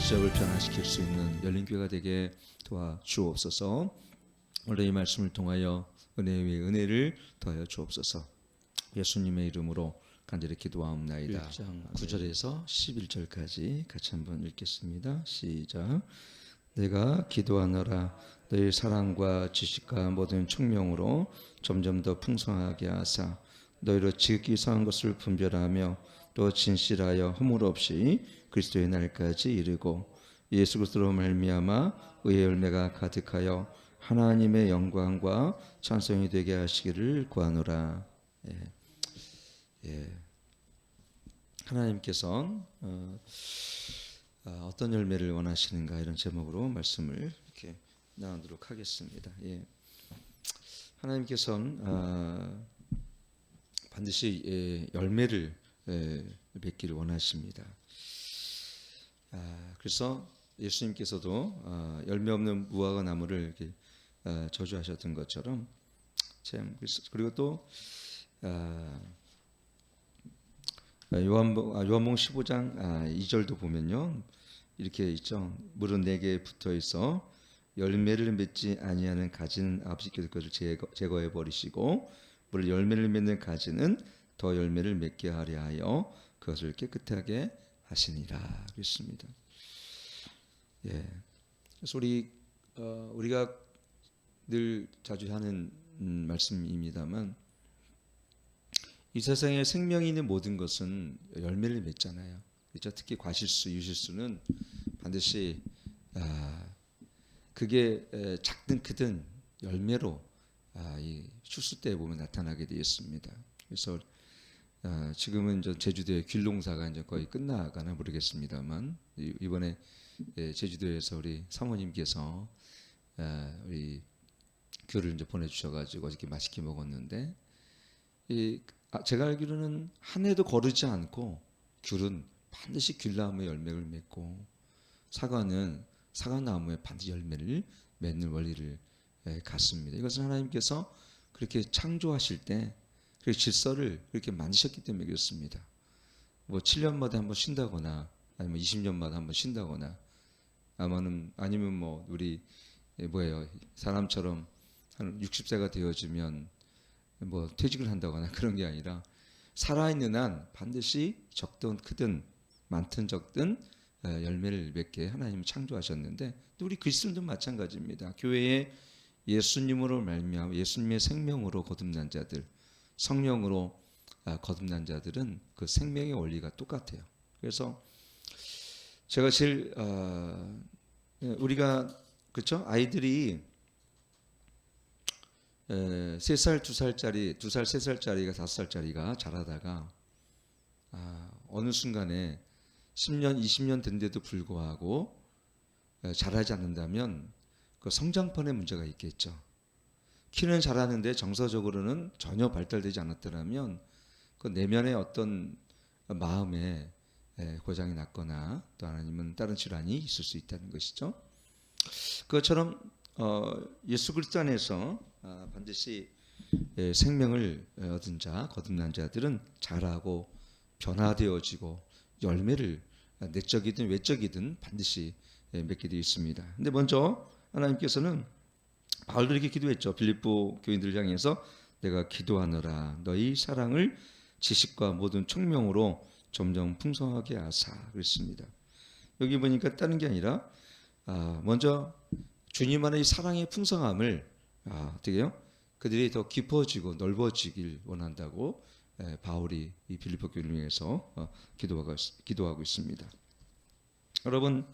지역을 변화시킬 수 있는 열린교회가 되게 도와주옵소서. 오늘 이 말씀을 통하여 은혜 위에 은혜를 더하여 주옵소서. 예수님의 이름으로 간절히 기도하옵나이다. 1장 9절에서 11절까지 같이 한번 읽겠습니다. 시작. 내가 기도하노라. 너희 사랑과 지식과 모든 청명으로 점점 더 풍성하게 하사 너희로 지극히 선한 것을 분별하며 또 진실하여 허물 없이 그리스도의 날까지 이르고 예수 그리스도로 말미암아 의의 열매가 가득하여 하나님의 영광과 찬송이 되게 하시기를 구하노라. 하나님께서 어떤 열매를 원하시는가 이런 제목으로 말씀을 이렇게 나누도록 하겠습니다. 하나님께서는 반드시 열매를 맺기를 원하십니다. 그래서 예수님께서도 열매 없는 무화과 나무를 이렇게 저주하셨던 것처럼 그리고 또 요한복음 15장 2절도 보면요 이렇게 있죠. 물은 내게 붙어 있어 열매를 맺지 아니하는 가지는 아버지께서 그것을 제거해 버리시고 물을 열매를 맺는 가지는 더 열매를 맺게 하려 하여 그것을 깨끗하게 하시니라 그랬습니다. 그래서 우리가 늘 자주 하는 말씀입니다만 이 세상에 생명이 있는 모든 것은 열매를 맺잖아요. 그렇죠? 특히 과실수, 유실수는 반드시 그게 작든 크든 열매로 이 출수 때 보면 나타나게 되어 있습니다. 그래서 지금은 제주도의 귤농사가 이제 거의 끝나가나 모르겠습니다만 이번에 제주도에서 우리 사모님께서 우리 귤을 이제 보내주셔가지고 어저께 맛있게 먹었는데 제가 알기로는 한 해도 거르지 않고 귤은 반드시 귤나무에 열매를 맺고 사과는 사과나무에 반드시 열매를 맺는 원리를 갖습니다. 이것은 하나님께서 그렇게 창조하실 때 그 질서를 그렇게 만드셨기 때문에 그렇습니다. 뭐 7년마다 한번 쉰다거나 아니면 20년마다 한번 쉰다거나 아니면 뭐 우리 사람처럼 한 60세가 되어지면 뭐 퇴직을 한다거나 그런 게 아니라 살아있는 한 반드시 적든 크든 많든 적든 열매를 맺게 하나님은 창조하셨는데 또 우리 그리스도도 마찬가지입니다. 교회에 예수님으로 말미암아 예수님의 생명으로 거듭난 자들, 성령으로 거듭난 자들은 그 생명의 원리가 똑같아요. 그래서 제가 제일 우리가 그렇죠? 아이들이 3살, 2살짜리, 2살, 3살짜리가 5살짜리가 자라다가 어느 순간에 10년, 20년 된데도 불구하고 자라지 않는다면 그 성장판에 문제가 있겠죠. 키는 자라는데 정서적으로는 전혀 발달되지 않았더라면 그 내면의 어떤 마음에 고장이 났거나 또 아니면 다른 질환이 있을 수 있다는 것이죠. 그것처럼 예수 그리스도 안에서 반드시 생명을 얻은 자, 거듭난 자들은 자라고 변화되어지고 열매를 내적이든 외적이든 반드시 맺게 되어 있습니다. 근데 먼저 하나님께서는 바울도 이렇게 기도했죠. 빌립보 교인들을 향해서 내가 기도하노라 너희 사랑을 지식과 모든 청명으로 점점 풍성하게 하사 그랬습니다. 여기 보니까 다른 게 아니라 먼저 주님 안의 사랑의 풍성함을 어떻게요? 그들이 더 깊어지고 넓어지길 원한다고 바울이 이 빌립보 교회를 위해서 기도하고 있습니다. 여러분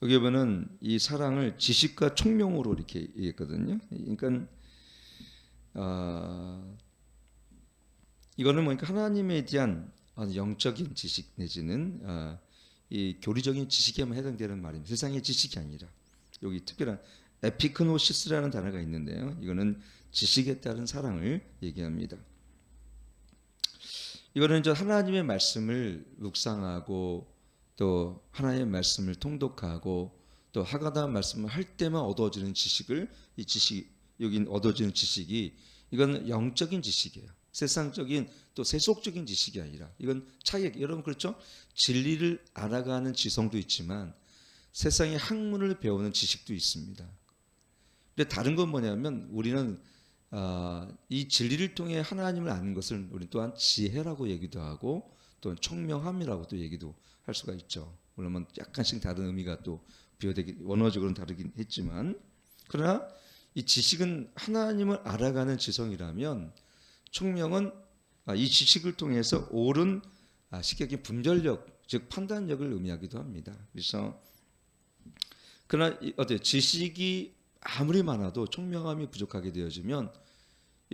여기 보면은 이 사랑을 지식과 총명으로 이렇게 얘기했거든요. 그러니까 이거는 뭐니까 하나님에 대한 영적인 지식 내지는 이 교리적인 지식에만 해당되는 말입니다. 세상의 지식이 아니라 여기 특별한 에피크노시스라는 단어가 있는데요. 이거는 지식에 따른 사랑을 얘기합니다. 이거는 하나님의 말씀을 묵상하고 또 하나님의 말씀을 통독하고 또 하가다 말씀을 할 때만 얻어지는 지식을 여기 얻어지는 지식이 이건 영적인 지식이에요. 세상적인 또 세속적인 지식이 아니라 이건 여러분 그렇죠? 진리를 알아가는 지성도 있지만 세상의 학문을 배우는 지식도 있습니다. 근데 다른 건 뭐냐면 우리는 이 진리를 통해 하나님을 아는 것을 우리 또한 지혜라고 얘기도 하고 또 총명함이라고 또 얘기도 할 수가 있죠. 물론 약간씩 다른 의미가 또 비교되기 원어적으로는 다르긴 했지만 그러나 이 지식은 하나님을 알아가는 지성이라면 총명은 이 지식을 통해서 옳은 쉽게 얘기하면 분별력 즉 판단력을 의미하기도 합니다. 그래서 그러나 어때요? 지식이 아무리 많아도 총명함이 부족하게 되어지면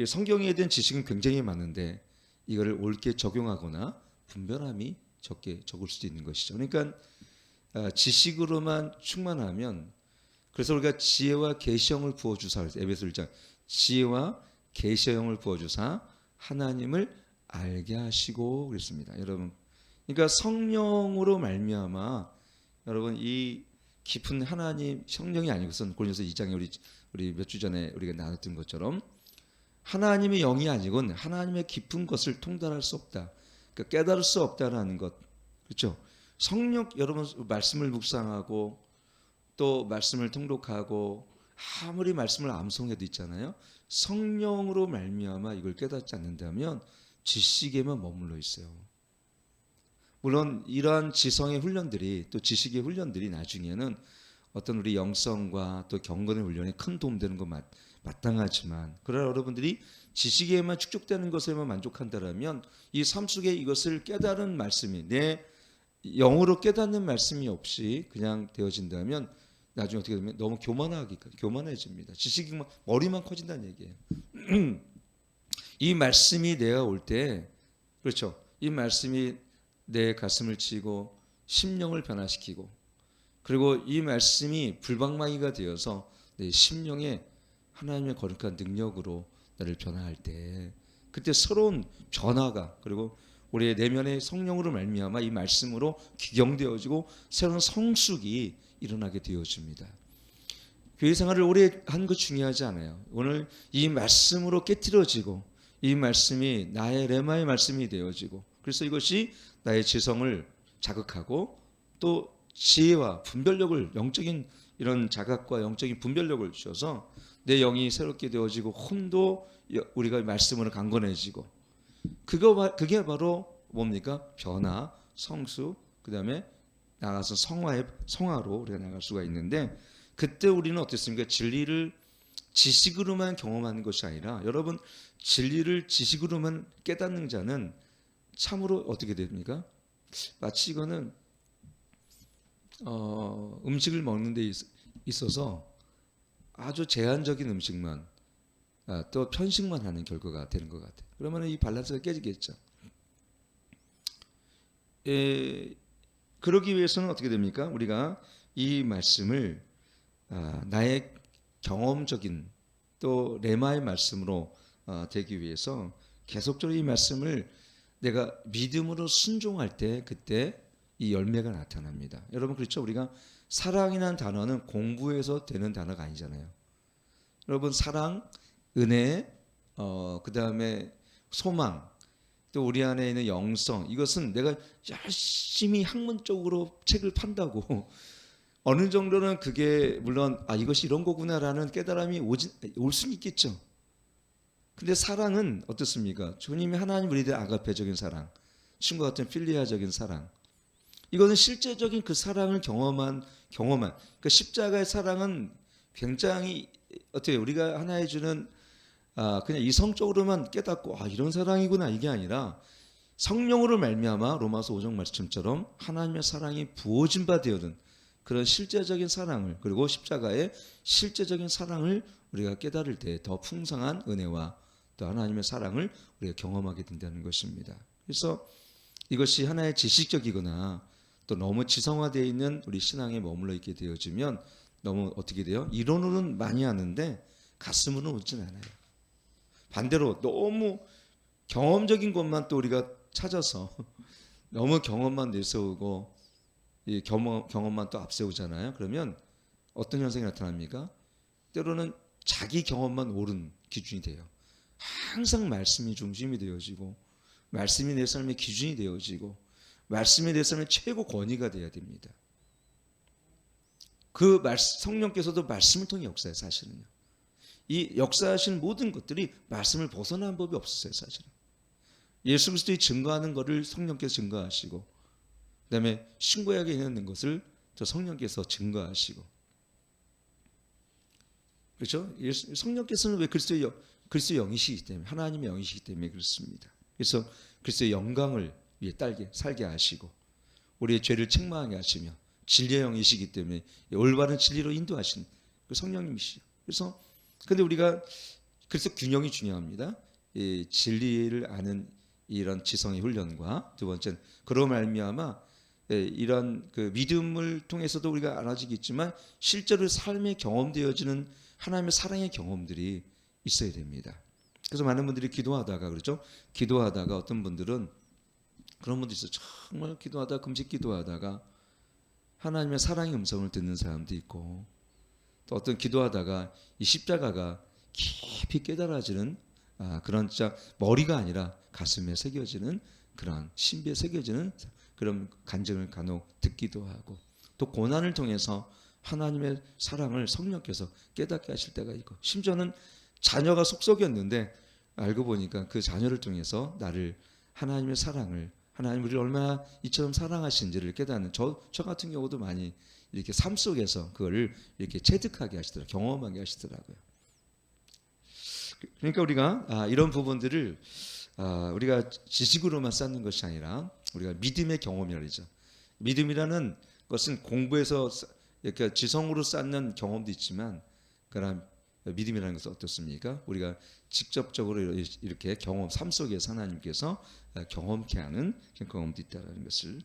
성경에 대한 지식은 굉장히 많은데 이거를 옳게 적용하거나 분별함이 적을 수도 있는 것이죠. 그러니까 지식으로만 충만하면 그래서 우리가 지혜와 계시형을 부어주사 그래서 에베소 1장 지혜와 계시형을 부어주사 하나님을 알게 하시고 그랬습니다. 여러분, 그러니까 성령으로 말미암아 여러분 이 깊은 하나님 성령이 아니고선 고린도서 2장에 우리 몇 주 전에 우리가 나눴던 것처럼 하나님의 영이 아니고는 하나님의 깊은 것을 통달할 수 없다. 그러니까 깨달을 수 없다라는 것. 그렇죠? 성령 여러분 말씀을 묵상하고 또 말씀을 통독하고 아무리 말씀을 암송해도 있잖아요. 성령으로 말미암아 이걸 깨닫지 않는다면 지식에만 머물러 있어요. 물론 이러한 지성의 훈련들이 또 지식의 훈련들이 나중에는 어떤 우리 영성과 또 경건의 훈련에 큰 도움 되는 건 마땅하지만 그러나 여러분들이 지식에만 축적되는 것에만 만족한다라면 이 삶 속에 이것을 깨달은 말씀이 내 영으로 깨닫는 말씀이 없이 그냥 되어진다면 나중에 어떻게 되면 너무 교만해집니다. 지식이 머리만 커진다는 얘기예요. 이 말씀이 내가 올 때 그렇죠. 이 말씀이 내 가슴을 치고 심령을 변화시키고 그리고 이 말씀이 불방망이가 되어서 내 심령에 하나님의 거룩한 능력으로 나를 변화할 때 그때 새로운 변화가 그리고 우리의 내면의 성령으로 말미암아 이 말씀으로 기경되어지고 새로운 성숙이 일어나게 되어집니다. 교회 생활을 오래 한 것 중요하지 않아요. 오늘 이 말씀으로 깨트려지고 이 말씀이 나의 레마의 말씀이 되어지고 그래서 이것이 나의 지성을 자극하고 또 지혜와 분별력을 영적인 이런 자각과 영적인 분별력을 주셔서 내 영이 새롭게 되어지고 혼도 우리가 말씀으로 강건해지고 그게 바로 뭡니까? 변화, 성수, 그 다음에 나가서 성화로 우리가 나갈 수가 있는데 그때 우리는 어떻습니까? 진리를 지식으로만 경험하는 것이 아니라 여러분 진리를 지식으로만 깨닫는 자는 참으로 어떻게 됩니까? 마치 이거는 음식을 먹는 데 있어서 아주 제한적인 음식만 또 편식만 하는 결과가 되는 것 같아요. 그러면 이 밸런스가 깨지겠죠. 그러기 위해서는 어떻게 됩니까? 우리가 이 말씀을 나의 경험적인 또 레마의 말씀으로 되기 위해서 계속적으로 이 말씀을 내가 믿음으로 순종할 때 그때 이 열매가 나타납니다. 여러분 그렇죠? 우리가 사랑이라는 단어는 공부해서 되는 단어가 아니잖아요. 여러분 사랑, 은혜, 그 다음에 소망, 또 우리 안에 있는 영성 이것은 내가 열심히 학문적으로 책을 판다고 어느 정도는 그게 물론 이것이 이런 거구나라는 깨달음이 올 수는 있겠죠. 근데 사랑은 어떻습니까? 주님이 하나님 우리들 아가페적인 사랑, 친구와 같은 필리아적인 사랑. 이거는 실제적인 그 사랑을 경험한 그 십자가의 사랑은 굉장히 어떻게 우리가 하나의 주는 그냥 이성적으로만 깨닫고 이런 사랑이구나 이게 아니라 성령으로 말미암아 로마서 5장 말씀처럼 하나님의 사랑이 부어진 바 되어든 그런 실제적인 사랑을 그리고 십자가의 실제적인 사랑을 우리가 깨달을 때 더 풍성한 은혜와 또 하나님의 사랑을 우리가 경험하게 된다는 것입니다. 그래서 이것이 하나의 지식적이거나 또 너무 지성화되어 있는 우리 신앙에 머물러 있게 되어지면 너무 어떻게 돼요? 이론으로는 많이 하는데 가슴으로는 오진 않아요. 반대로 너무 경험적인 것만 또 우리가 찾아서 너무 경험만 내세우고 이 경험만 또 앞세우잖아요. 그러면 어떤 현상이 나타납니까? 때로는 자기 경험만 옳은 기준이 돼요. 항상 말씀이 중심이 되어지고 말씀이 내 삶의 기준이 되어지고 말씀이 내 삶의 최고 권위가 되어야 됩니다. 성령께서도 말씀을 통해 역사해 사실은요. 이 역사하신 모든 것들이 말씀을 벗어난 법이 없었어요, 사실은. 예수 그리스도의 증거하는 것을 성령께서 증거하시고, 그다음에 신구약에 있는 것을 저 성령께서 증거하시고, 그렇죠? 성령께서는 왜 그리스도의 영이시기 때문에, 하나님의 영이시기 때문에 그렇습니다. 그래서 그리스도의 영광을 위해 살게 하시고, 우리의 죄를 책망하게 하시며, 진리의 영이시기 때문에 올바른 진리로 인도하신 그 성령님이시죠. 그래서 근데 우리가 그래서 균형이 중요합니다. 이 진리를 아는 이런 지성의 훈련과 두 번째는 그로 말미암아 이런 그 믿음을 통해서도 우리가 알아지겠지만 실제로 삶에 경험되어지는 하나님의 사랑의 경험들이 있어야 됩니다. 그래서 많은 분들이 기도하다가 그렇죠. 기도하다가 어떤 분들은 그런 분도 있어요. 정말 기도하다가 금식 기도하다가 하나님의 사랑의 음성을 듣는 사람도 있고, 또 어떤 기도하다가 이 십자가가 깊이 깨달아지는 그런 진짜 머리가 아니라 가슴에 새겨지는 그런 신비에 새겨지는 그런 간증을 간혹 듣기도 하고, 또 고난을 통해서 하나님의 사랑을 성령께서 깨닫게 하실 때가 있고, 심지어는 자녀가 속썩였는데 알고 보니까 그 자녀를 통해서 나를 하나님의 사랑을, 하나님 우리를 얼마나 이처럼 사랑하신지를 깨닫는 저 같은 경우도 많이 이렇게 삶 속에서 그거를 이렇게 체득하게 하시더라고요. 경험하게 하시더라고요. 그러니까 우리가 이런 부분들을 우리가 지식으로만 쌓는 것이 아니라 우리가 믿음의 경험이라 그러죠. 믿음이라는 것은 공부해서 이렇게 지성으로 쌓는 경험도 있지만, 그런 믿음이라는 것은 어떻습니까? 우리가 직접적으로 이렇게 경험, 삶 속에서 하나님께서 경험케 하는 경험도 있다는 것을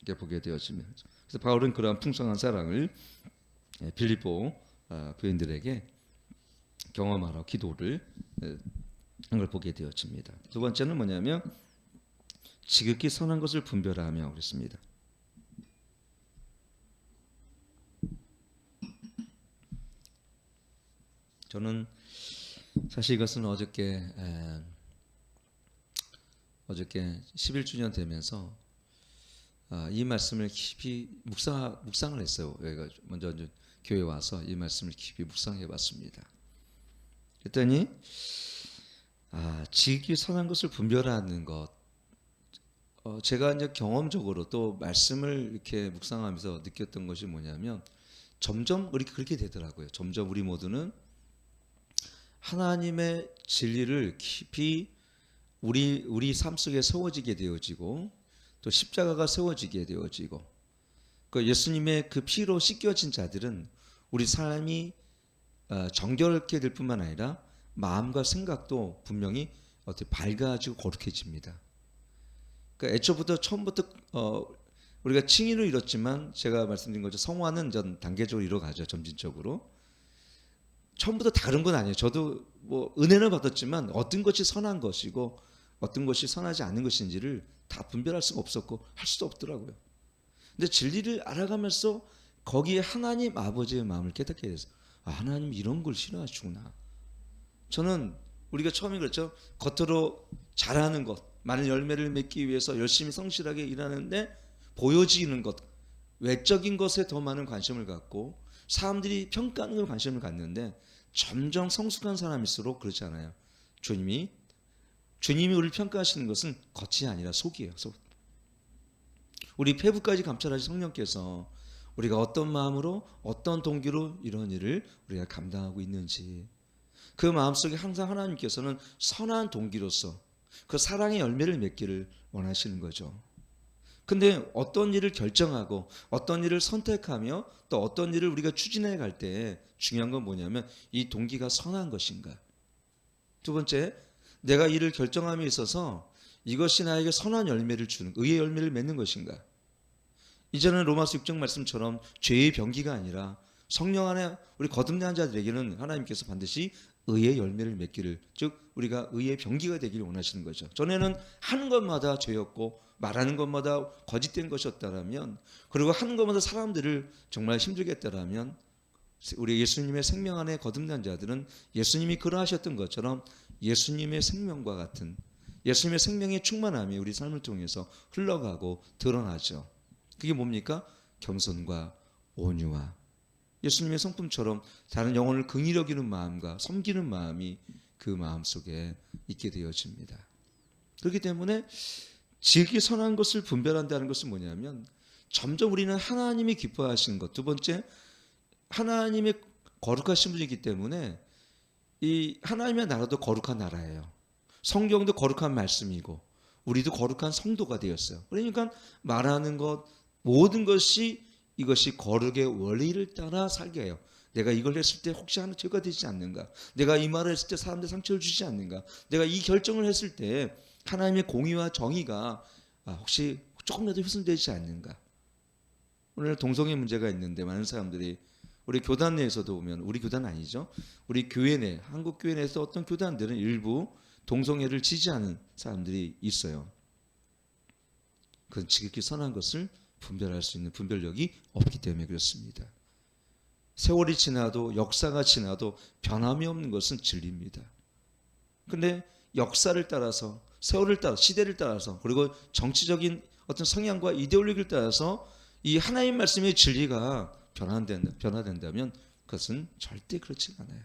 이렇게 보게 되어집니다. 그래서 바울은 그러한 풍성한 사랑을 빌립보 부인들에게 경험하러 기도를 한 걸 보게 되어집니다. 두 번째는 뭐냐면 지극히 선한 것을 분별하며 그랬습니다. 저는 사실 이것은 어저께 11주년 되면서 이 말씀을 깊이 묵상을 했어요. 먼저 교회 와서 이 말씀을 깊이 묵상해 봤습니다. 그랬더니 지극히 선한 것을 분별하는 것, 제가 이제 경험적으로 또 말씀을 이렇게 묵상하면서 느꼈던 것이 뭐냐면 점점 우리 그렇게 되더라고요. 점점 우리 모두는 하나님의 진리를 깊이 우리 삶 속에 세워지게 되어지고, 또 십자가가 세워지게 되어지고, 그 예수님의 그 피로 씻겨진 자들은 우리 삶이 정결하게 될 뿐만 아니라 마음과 생각도 분명히 어떻게 밝아지고 거룩해집니다. 그러니까 애초부터 처음부터 우리가 칭의로 이뤘지만, 제가 말씀드린 것처럼 성화는 전 단계적으로 이뤄가죠. 점진적으로. 처음부터 다른 건 아니에요. 저도 뭐 은혜를 받았지만 어떤 것이 선한 것이고 어떤 것이 선하지 않은 것인지를 다 분별할 수가 없었고 할 수도 없더라고요. 근데 진리를 알아가면서 거기에 하나님 아버지의 마음을 깨닫게 돼서 하나님 이런 걸 싫어하시구나. 저는 우리가 처음에 그랬죠. 겉으로 잘하는 것, 많은 열매를 맺기 위해서 열심히 성실하게 일하는데 보여지는 것, 외적인 것에 더 많은 관심을 갖고 사람들이 평가하는 걸 관심을 갖는데, 점점 성숙한 사람일수록 그렇지 않아요. 주님이 우리를 평가하시는 것은 겉이 아니라 속이에요. 속. 우리 폐부까지 감찰하신 성령께서 우리가 어떤 마음으로 어떤 동기로 이런 일을 우리가 감당하고 있는지, 그 마음속에 항상 하나님께서는 선한 동기로서 그 사랑의 열매를 맺기를 원하시는 거죠. 근데 어떤 일을 결정하고 어떤 일을 선택하며 또 어떤 일을 우리가 추진해 갈 때 중요한 건 뭐냐면 이 동기가 선한 것인가. 두 번째, 내가 일을 결정함에 있어서 이것이 나에게 선한 열매를 주는, 의의 열매를 맺는 것인가. 이제는 로마서 6장 말씀처럼 죄의 병기가 아니라 성령 안에 우리 거듭난 자들에게는 하나님께서 반드시 의의 열매를 맺기를, 즉 우리가 의의 병기가 되기를 원하시는 거죠. 전에는 하는 것마다 죄였고 말하는 것마다 거짓된 것이었다라면, 그리고 하는 것마다 사람들을 정말 힘들게 했다라면, 우리 예수님의 생명 안에 거듭난 자들은 예수님이 그러하셨던 것처럼 예수님의 생명과 같은, 예수님의 생명의 충만함이 우리 삶을 통해서 흘러가고 드러나죠. 그게 뭡니까? 겸손과 온유와 예수님의 성품처럼 다른 영혼을 긍휼히 여기는 마음과 섬기는 마음이 그 마음 속에 있게 되어집니다. 그렇기 때문에 지극히 선한 것을 분별한다는 것은 뭐냐면 점점 우리는 하나님이 기뻐하시는 것, 두 번째 하나님의 거룩하신 분이기 때문에 이 하나님의 나라도 거룩한 나라예요. 성경도 거룩한 말씀이고 우리도 거룩한 성도가 되었어요. 그러니까 말하는 것 모든 것이 이것이 거룩의 원리를 따라 살게 해요. 내가 이걸 했을 때 혹시 하나 죄가 되지 않는가? 내가 이 말을 했을 때 사람들 상처를 주지 않는가? 내가 이 결정을 했을 때 하나님의 공의와 정의가 혹시 조금이라도 훼손되지 않는가? 오늘 동성애 문제가 있는데 많은 사람들이 우리 교단 내에서도 보면 우리 교단 아니죠. 우리 교회 내 한국 교회 내에서 어떤 교단들은 일부 동성애를 지지하는 사람들이 있어요. 그건 지극히 선한 것을 분별할 수 있는 분별력이 없기 때문에 그렇습니다. 세월이 지나도 역사가 지나도 변함이 없는 것은 진리입니다. 그런데 역사를 따라서 세월을 따라 시대를 따라서 그리고 정치적인 어떤 성향과 이데올로기를 따라서 이 하나님 말씀의 진리가 변화된다면 그것은 절대 그렇지 않아요.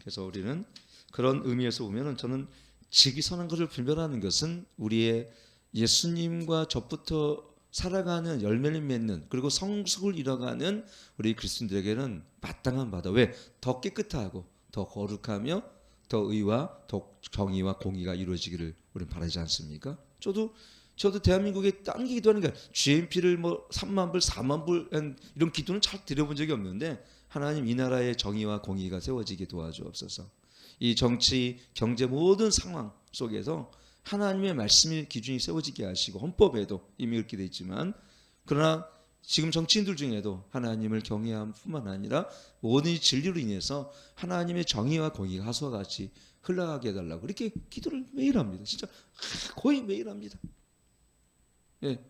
그래서 우리는 그런 의미에서 보면은 저는 지극히 선한 것을 분별하는 것은 우리의 예수님과 저부터 살아가는 열매를 맺는 그리고 성숙을 이뤄가는 우리 그리스도인들에게는 마땅한 바다. 왜? 더 깨끗하고 더 거룩하며 더 의와 더 정의와 공의가 이루어지기를 우리는 바라지 않습니까? 저도 대한민국에 딴 기도하는 게 GNP를 뭐 3만 불, 4만 불 이런 기도는 잘 드려본 적이 없는데 하나님 이 나라의 정의와 공의가 세워지게 도와주옵소서. 이 정치, 경제 모든 상황 속에서 하나님의 말씀의 기준이 세워지게 하시고 헌법에도 이미 그렇게 되어 있지만 그러나 지금 정치인들 중에도 하나님을 경외함 뿐만 아니라 모든 진리로 인해서 하나님의 정의와 공의가 하수와 같이 흘러가게 해달라고 그렇게 기도를 매일 합니다. 진짜 거의 매일 합니다. 예.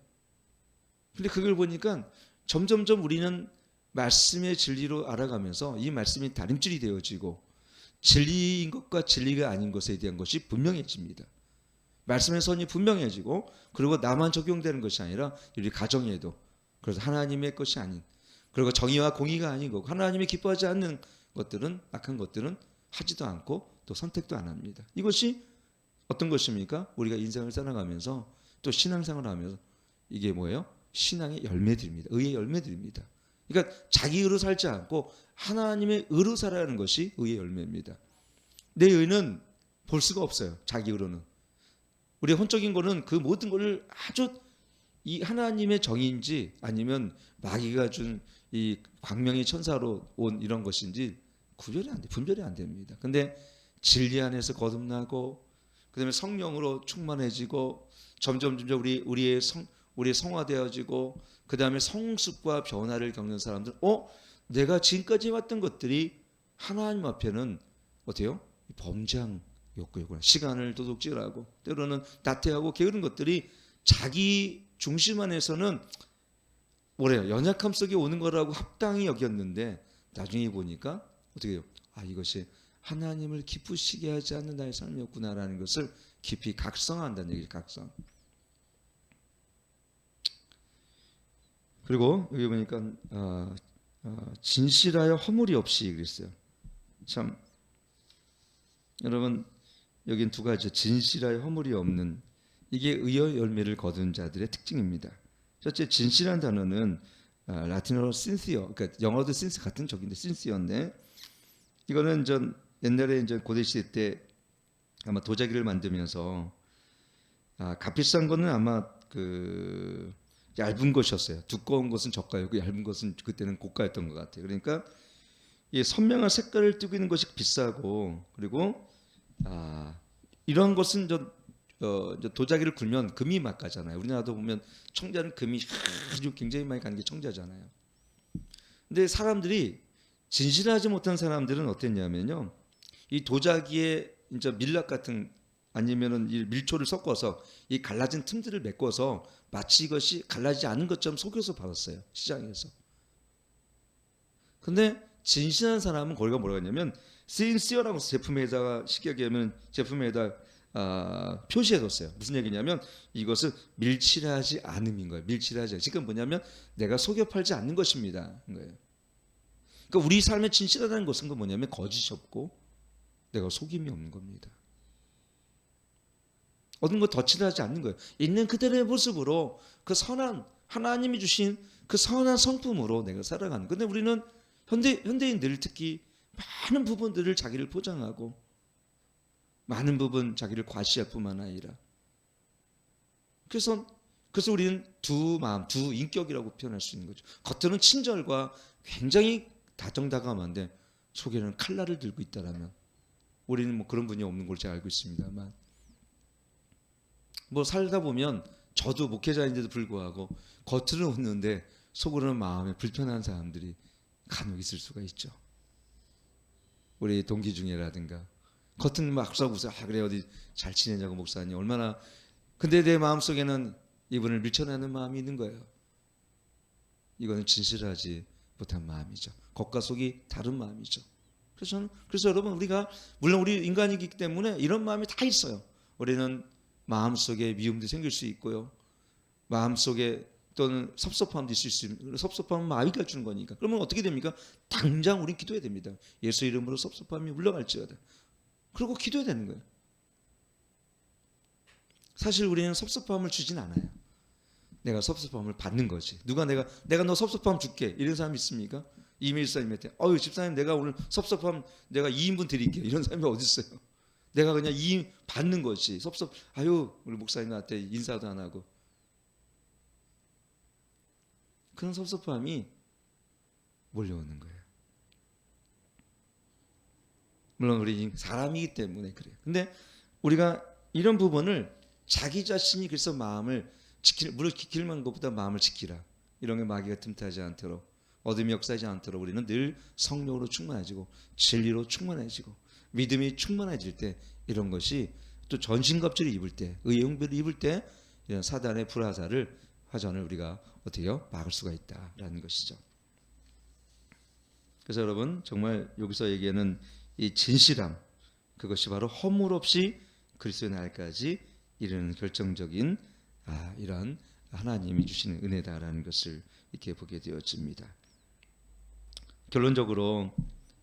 근데 그걸 보니까 점점점 우리는 말씀의 진리로 알아가면서 이 말씀이 다림질이 되어지고 진리인 것과 진리가 아닌 것에 대한 것이 분명해집니다. 말씀의 선이 분명해지고 그리고 나만 적용되는 것이 아니라 우리 가정에도 그래서 하나님의 것이 아닌 그리고 정의와 공의가 아니고 하나님이 기뻐하지 않는 것들은 악한 것들은 하지도 않고 또 선택도 안 합니다. 이것이 어떤 것입니까? 우리가 인생을 살아가면서 또 신앙생활을 하면서 이게 뭐예요? 신앙의 열매들입니다. 의의 열매들입니다. 그러니까 자기 의로 살지 않고 하나님의 의로 살아가는 것이 의의 열매입니다. 내 의는 볼 수가 없어요. 자기 의로는. 우리 혼적인 거는 그 모든 것을 아주 이 하나님의 정의인지 아니면 마귀가 준 이 광명의 천사로 온 이런 것인지 구별이 안 돼, 분별이 안 됩니다. 근데 진리 안에서 거듭나고 그다음에 성령으로 충만해지고 점점 우리의 성화되어지고 그다음에 성숙과 변화를 겪는 사람들, 내가 지금까지 왔던 것들이 하나님 앞에는 어때요? 범죄한 욕구구나. 시간을 도둑질하고 때로는 나태하고 게으른 것들이 자기 중심 안에서는 뭐래요? 연약함 속에 오는 거라고 합당히 여겼는데 나중에 보니까 어떻게 해요? 이것이 하나님을 기쁘시게 하지 않는 나의 삶이었구나라는 것을 깊이 각성한다는 얘기죠. 각성. 그리고 여기 보니까 진실하여 허물이 없이 그랬어요. 참 여러분 여긴 두 가지 진실하여 허물이 없는 이게 의의 열매를 거둔 자들의 특징입니다. 첫째 진실한 단어는 라틴어로 신시어, 그러니까 영어도 신스 같은 적인데 신시어인데 이거는 전 옛날에 이제 고대 시대 때 아마 도자기를 만들면서 값비싼 거는 아마 그 얇은 것이었어요. 두꺼운 것은 저가였고 얇은 것은 그때는 고가였던 것 같아요. 그러니까 이 선명한 색깔을 띠고 있는 것이 비싸고 그리고 이런 것은 도자기를 굴면 금이 막 가잖아요. 우리나라도 보면 청자는 금이 아주 굉장히 많이 가는 게 청자잖아요. 근데 사람들이 진실하지 못한 사람들은 어땠냐면요. 이 도자기에 이제 밀랍 같은 아니면은 이 밀초를 섞어서 이 갈라진 틈들을 메꿔서 마치 이것이 갈라지지 않은 것처럼 속여서 팔았어요. 시장에서. 근데 진실한 사람은 거기가 뭐라고 했냐면 신시어라고 제품에다가 쉽게 얘기하면 제품에다 표시해뒀어요. 무슨 얘기냐면 이것은 밀실하지 않음인 거예요. 밀실하지 않음. 지금 뭐냐면 내가 속여 팔지 않는 것입니다. 거예요. 그러니까 우리 삶에 진실하다는 것은 뭐냐면 거짓이 없고 내가 속임이 없는 겁니다. 어떤 거 덧칠하지 않는 거예요. 있는 그대로의 모습으로 그 선한 하나님이 주신 그 선한 성품으로 내가 살아가는. 근데 우리는 현대인들 특히 많은 부분들을 자기를 포장하고 많은 부분 자기를 과시할 뿐만 아니라 그래서 우리는 두 마음, 두 인격이라고 표현할 수 있는 거죠. 겉으로는 친절과 굉장히 다정다감한데 속에는 칼날을 들고 있다라면 우리는 뭐 그런 분이 없는 걸 제가 알고 있습니다만 뭐 살다 보면 저도 목회자인데도 불구하고 겉으로는 웃는데 속으로는 마음에 불편한 사람들이 간혹 있을 수가 있죠. 우리 동기 중에라든가 겉은 막 웃어. 그래 어디 잘 지내냐고 목사님 얼마나. 근데 내 마음속에는 이분을 밀쳐내는 마음이 있는 거예요. 이거는 진실하지 못한 마음이죠. 겉과 속이 다른 마음이죠. 그래서 여러분 우리가 물론 우리 인간이기 때문에 이런 마음이 다 있어요. 우리는 마음속에 미움도 생길 수 있고요. 마음속에 또는 섭섭함도 있을 수 있습니다. 섭섭함은 마귀가 주는 거니까. 그러면 어떻게 됩니까? 당장 우린 기도해야 됩니다. 예수 이름으로 섭섭함이 물러갈지어다. 그리고 기도해야 되는 거예요. 사실 우리는 섭섭함을 주진 않아요. 내가 섭섭함을 받는 거지. 누가 내가 너 섭섭함 줄게 이런 사람 있습니까? 이밀사님한테 집사님 내가 오늘 섭섭함 내가 2인분 드릴게요. 이런 사람이 어디 있어요? 내가 그냥 받는 거지. 우리 목사님 나한테 인사도 안 하고. 그런 섭섭함이 몰려오는 거예요. 물론 우리 사람이기 때문에 그래요. 근데 우리가 이런 부분을 자기 자신이 그래서 마음을 물을 지키는 것보다 마음을 지키라. 이런 게 마귀가 틈타지 않도록 어둠이 역사하지 않도록 우리는 늘 성령으로 충만해지고 진리로 충만해지고 믿음이 충만해질 때 이런 것이 또 전신갑주를 입을 때 의의 용비를 입을 때 이런 사단의 화전을 우리가 어떻게요? 막을 수가 있다라는 것이죠. 그래서 여러분 정말 여기서 얘기하는 이 진실함 그것이 바로 허물 없이 그리스도의 날까지 이르는 결정적인 이런 하나님이 주시는 은혜다라는 것을 이렇게 보게 되어집니다. 결론적으로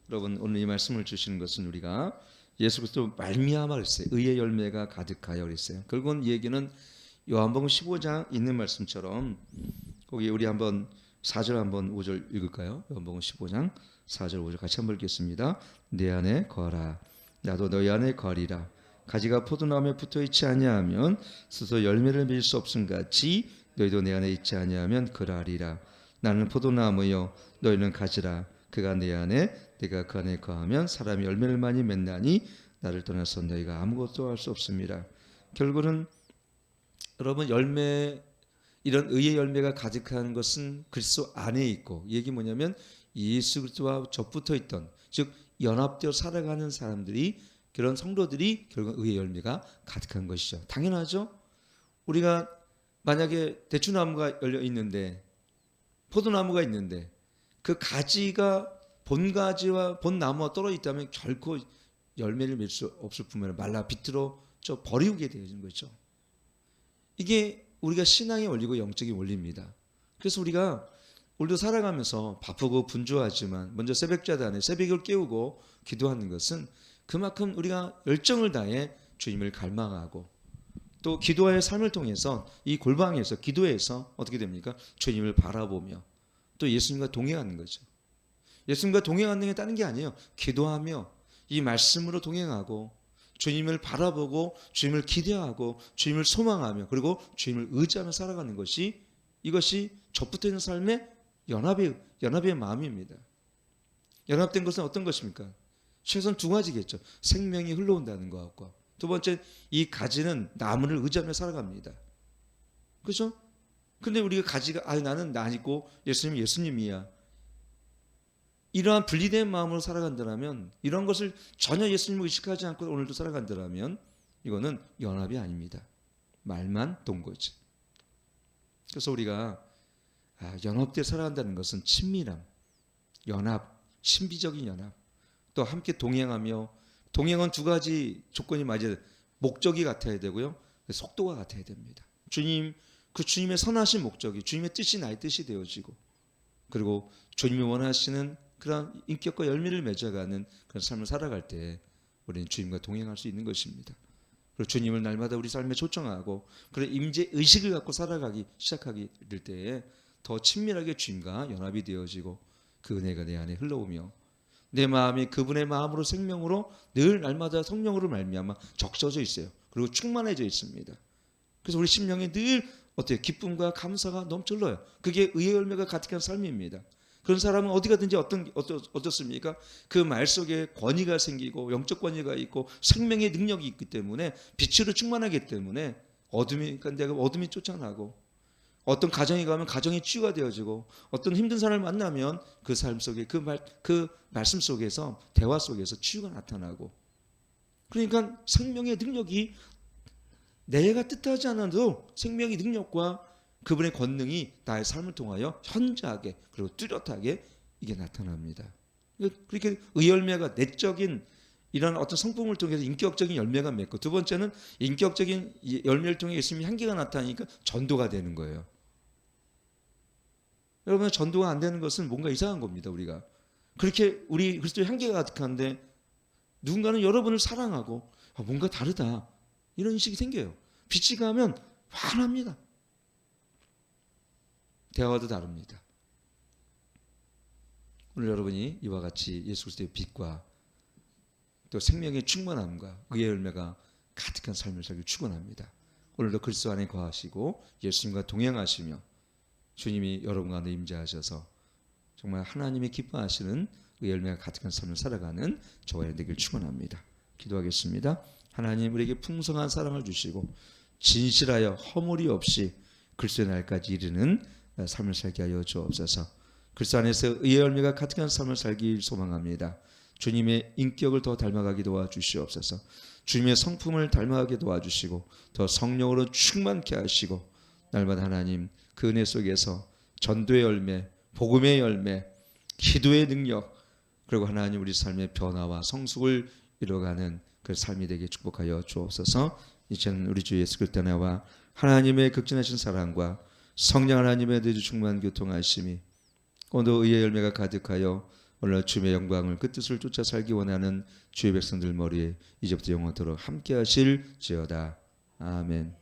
여러분 오늘 이 말씀을 주시는 것은 우리가 예수 그리스도 말미암아 그랬어요. 의의 열매가 가득하여 그랬어요. 결국은 이 얘기는 요한복음 15장 있는 말씀처럼 거기 우리 한번 4절 한번 5절 읽을까요? 요한복음 15장 4절 5절 같이 한번 읽겠습니다. 내 안에 거하라 나도 너희 안에 거하리라. 가지가 포도나무에 붙어 있지 아니하면 스스로 열매를 맺을 수 없음 같이 너희도 내 안에 있지 아니하면 그러하리라. 나는 포도나무요 너희는 가지라. 그가 내 안에 내가 그 안에 거하면 사람이 열매를 많이 맺나니 나를 떠나서 너희가 아무것도 할 수 없습니다. 결국은 여러분 이런 의의 열매가 가득한 것은 그리스도 안에 있고 이 얘기 뭐냐면 예수 그리스도와 접붙어 있던 즉 연합되어 살아가는 사람들이 그런 성도들이 결국 의의 열매가 가득한 것이죠. 당연하죠. 우리가 만약에 대추나무가 열려 있는데 포도나무가 있는데 그 가지가 본 가지와 본 나무와 떨어져 있다면 결코 열매를 맺을 수 없을 뿐만 아니라 말라 비틀어 버리게 되어지는 거죠. 이게 우리가 신앙의 원리고 영적인 원리입니다. 그래서 우리가 오늘도 살아가면서 바쁘고 분주하지만 먼저 새벽자단에 새벽을 깨우고 기도하는 것은 그만큼 우리가 열정을 다해 주님을 갈망하고 또 기도의 삶을 통해서 이 골방에서 기도에서 어떻게 됩니까? 주님을 바라보며 또 예수님과 동행하는 거죠. 예수님과 동행하는 게 다른 게 아니에요. 기도하며 이 말씀으로 동행하고 주님을 바라보고 주님을 기대하고 주님을 소망하며 그리고 주님을 의지하며 살아가는 것이 이것이 접붙어 있는 삶의 연합의 마음입니다. 연합된 것은 어떤 것입니까? 최소한 두 가지겠죠. 생명이 흘러온다는 것과 두 번째 이 가지는 나무를 의지하며 살아갑니다. 그렇죠? 근데 우리가 가지가 나는 나이고 예수님이 예수님이야. 이러한 분리된 마음으로 살아간다면 이런 것을 전혀 예수님을 의식하지 않고 오늘도 살아간다면 이거는 연합이 아닙니다. 말만 돈 거지. 그래서 우리가 연합되어 살아간다는 것은 친밀함, 연합, 신비적인 연합 또 함께 동행하며 동행은 두 가지 조건이 맞아야 돼. 목적이 같아야 되고요. 속도가 같아야 됩니다. 그 주님의 선하신 목적이 주님의 뜻이 나의 뜻이 되어지고, 그리고 주님이 원하시는 그런 인격과 열매를 맺어가는 그런 삶을 살아갈 때 우리는 주님과 동행할 수 있는 것입니다. 그리고 주님을 날마다 우리 삶에 초청하고 그런 임재 의식을 갖고 살아가기 시작하게 될 때에 더 친밀하게 주님과 연합이 되어지고 그 은혜가 내 안에 흘러오며 내 마음이 그분의 마음으로 생명으로 늘 날마다 성령으로 말미암아 적셔져 있어요. 그리고 충만해져 있습니다. 그래서 우리 심령이 늘 어때요? 기쁨과 감사가 넘쳐흘러요. 그게 의의 열매가 가득한 삶입니다. 그런 사람은 어디 가든지 어떻습니까? 그 말 속에 권위가 생기고 영적 권위가 있고 생명의 능력이 있기 때문에 빛으로 충만하기 때문에 내가 어둠이 쫓아나고 어떤 가정에 가면 가정이 치유가 되어지고 어떤 힘든 사람을 만나면 그 삶 속에 그 말씀 속에서 대화 속에서 치유가 나타나고 그러니까 생명의 능력이 내가 뜻하지 않아도 생명의 능력과 그분의 권능이 나의 삶을 통하여 현저하게 그리고 뚜렷하게 이게 나타납니다. 그렇게 의열매가 내적인 이런 어떤 성품을 통해서 인격적인 열매가 맺고 두 번째는 인격적인 열매를 통해 예수님의 향기가 나타나니까 전도가 되는 거예요. 여러분 전도가 안 되는 것은 뭔가 이상한 겁니다. 우리가 그렇게 우리 그리스도의 향기가 가득한데 누군가는 여러분을 사랑하고 뭔가 다르다 이런 인식이 생겨요. 빛이 가면 환합니다. 대화도 다릅니다. 오늘 여러분이 이와 같이 예수 그리스도의 빛과 또 생명의 충만함과 의의 열매가 가득한 삶을 살길 축원합니다. 오늘도 그리스도 안에 거하시고 예수님과 동행하시며 주님이 여러분 가운데 임재하셔서 정말 하나님이 기뻐하시는 의의 열매가 가득한 삶을 살아가는 저와 여러분 되길 축원합니다. 기도하겠습니다. 하나님 우리에게 풍성한 사랑을 주시고 진실하여 허물이 없이 그리스도의 날까지 이르는 삶을 살게 하여 주옵소서. 그리스도 안에서 의의 열매가 가득한 삶을 살길 소망합니다. 주님의 인격을 더 닮아가게 도와주시옵소서. 주님의 성품을 닮아가게 도와주시고 더 성령으로 충만케 하시고 날마다 하나님 그 은혜 속에서 전도의 열매, 복음의 열매, 기도의 능력 그리고 하나님 우리 삶의 변화와 성숙을 이뤄가는 그 삶이 되게 축복하여 주옵소서. 이제는 우리 주 예수 그리스도 안에와 하나님의 극진하신 사랑과 성령 하나님의 대주 충만 교통하심이 오늘도 의의 열매가 가득하여 오늘 주님의 영광을 그 뜻을 쫓아 살기 원하는 주의 백성들 머리에 이제부터 영원토록 함께 하실지어다. 아멘.